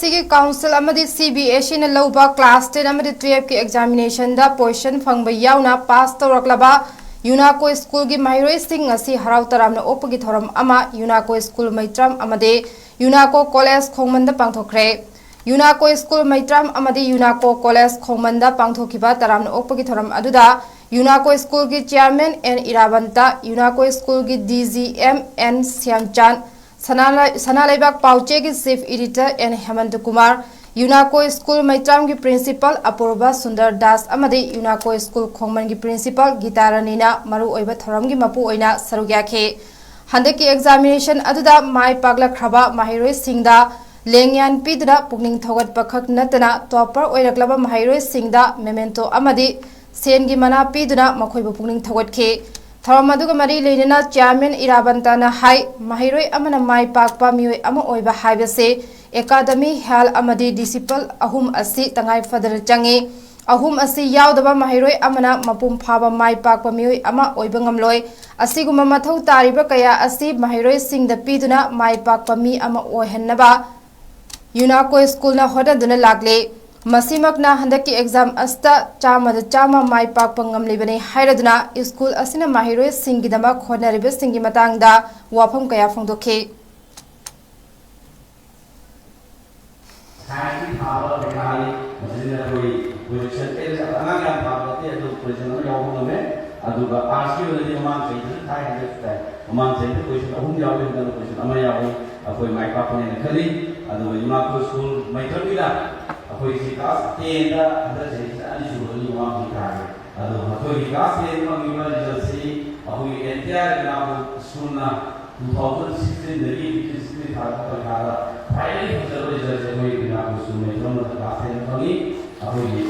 CBSE की council अमदी CBSE ने लौबा class 10 अमदी 12 की एग्जामिनेशन दा पोजीशन फंगबा याउना पास तौरक्लबा यूनाको स्कूल की महिरोई सिंह असी हराव तरामना ओपगी थोरम अमा यूनाको स्कूल मैत्राम अमदे यूनाको कॉलेज खोंगमंदा पांगथोखरे यूनाको स्कूल मैत्राम अमदे यूनाको कॉलेज खोंगमंदा पांगथोखिबा तरामना ओपगी थोरम अदुदा यूनाको स्कूल की चेयरमैन एन इरावंता यूनाको स्कूल की DGM एन श्यामचांद सनालेबाग पाउचे की chief editor N Hemant Kumar यूनाको स्कूल मैत्राम की प्रिंसिपल अपूर्वा सुंदर दास अमदे यूनाको स्कूल खोंगमन की प्रिंसिपल गीतारानीना मरु ओइबा थोरम की मपु ओइना सरुक याखे हंदक की एग्जामिनेशन अदुदा माय पागलखरबा महिरोई सिंगदा लेंग्यान पीदुना पुगनिंग थौगटपा खक नतना टॉपर ओइरक्लबा महिरोई सिंगदा मेमेंटो अमदे सेन की मना पीदुना मखोइबु पुगनिंग थौगटखे थौरम अदुगा मरी लेना चेयरमैन इरावंताना हाई महिरोई अमना माय पाकपा मियोय अमा ओइबा हाइबसे एकाडमी हेल अमदी डिसिपल अहुम असि तंगाई फदर चंगे अहुम असि यावदबा महिरोई अमना मपुम फाबा माय पाकपा मियोय अमा ओइबा ngamloi असिगुमा मथौ तारिबा कया असि महिरोई सिंगदा पीदुना माय पाकपा मी अमा ओहन्नबा यूनाको स्कूल ना होददुना लागले मसीमकना हंदकी एग्जाम अस्ता चामा माय पाकपा ngamlibane हाइरदुना स्कूल असिना महिरोई सिंगगिदमा खोनरिबे सिंगी मतंगदा वाफम कया फोंदोखे अखोई सी क्लास 10 दा अंदर से अनि सुबह युवा की कार्य अदो अखोई क्लास 10 में युवा रिजल्ट से अखोई एंटायर नाम सुनना 2016 दरी किसने था का फाइनली रिजल्ट से अखोई नाम सुनने तो क्लास 10 में अखोई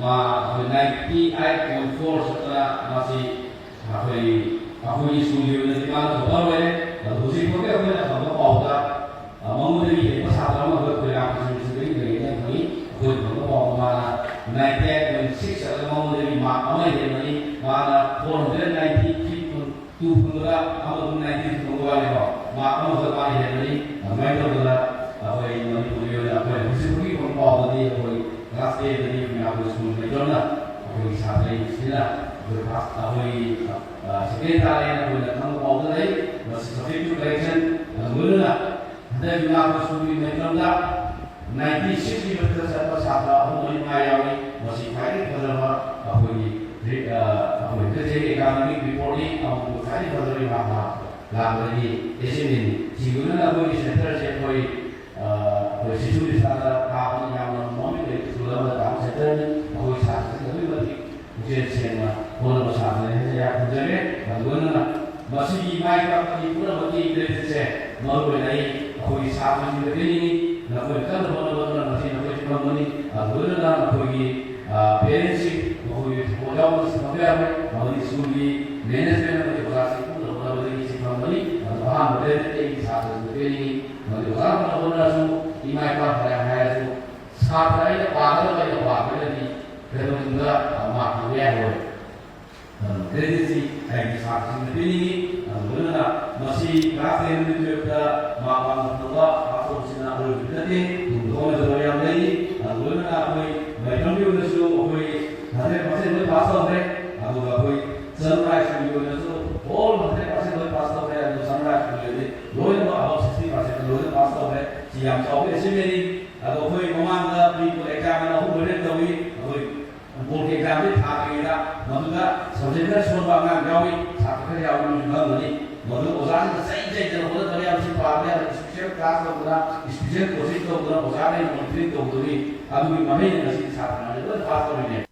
मा 98.4 सतरा मासी अखोई सुनियो ने का तो है दूसरी को के अखोई ना हम पाऊंगा ममुदे ये पसारा में अखोई नाम सुनने good for mana 98.6 atau mau dari mak amai dari mana 490 tu penggerak atau 90 penggerak ni mak kamu sekali dari mai tu penggerak apa yang mari kuliah apa yang mesti pun bawa dari apa kelas A dari aku school macam mana aku sampai sila berpas apa sekretari yang aku nak bawa dari masih subject collection mula dari aku school macam mana 96% सारा सारा हम आयावी मसी file बदलवा अखोई अखोई ते economic reporting हम file बदलवी मामा लागरी agent जीवना अखोई सेंटर से कोई सिचुएशन सारा काम याम मम्मी के सुलभ काम सेंटर अखोई साथ कभी बदी मुझे सेना बोल बसाने है या कुजरे बदलना मसी माई का पूरा बदी इधर से मर गई अखोई साथ में बेनी नकोई कल बोलना नसी नकोई चिपमनी बोलना नकोई पेरेंट्स नकोई बोलाव समझा है नकोई स्कूल की मैनेजमेंट नकोई क्लास की बोलना बोलनी चिपमनी वहां बोले थे कि साथ में पेनी नकोई वहां बोलना सु इमाय का है सु साथ रहे पागल वाले पागल नहीं फिर उनका मार्क हुआ है क्रेडिट है कि साथ में पेनी बोलना मसी क्लास में जो का मां नंगा सिना और बितते दोनों जो yang dari lalu na koi macam ni udah suruh koi hari masih boleh pass out deh aku koi sunrise video udah suruh all masih boleh pass out deh aku sunrise video ni loh itu about 60% loh pass out deh siang sampai sini aku koi memang dah pre exam aku boleh tahu koi board exam ni thak kita maksudnya subjeknya suruh bangun gawi satu kali aku juga ni मतलब उजान सही सही जब होता तभी आप सिर्फ पागल हैं स्पेशल क्लास का पूरा स्पेशल कोचिंग का पूरा उजान है मंत्री तो पूरी अभी महीने नसीब साथ में तो पास करेंगे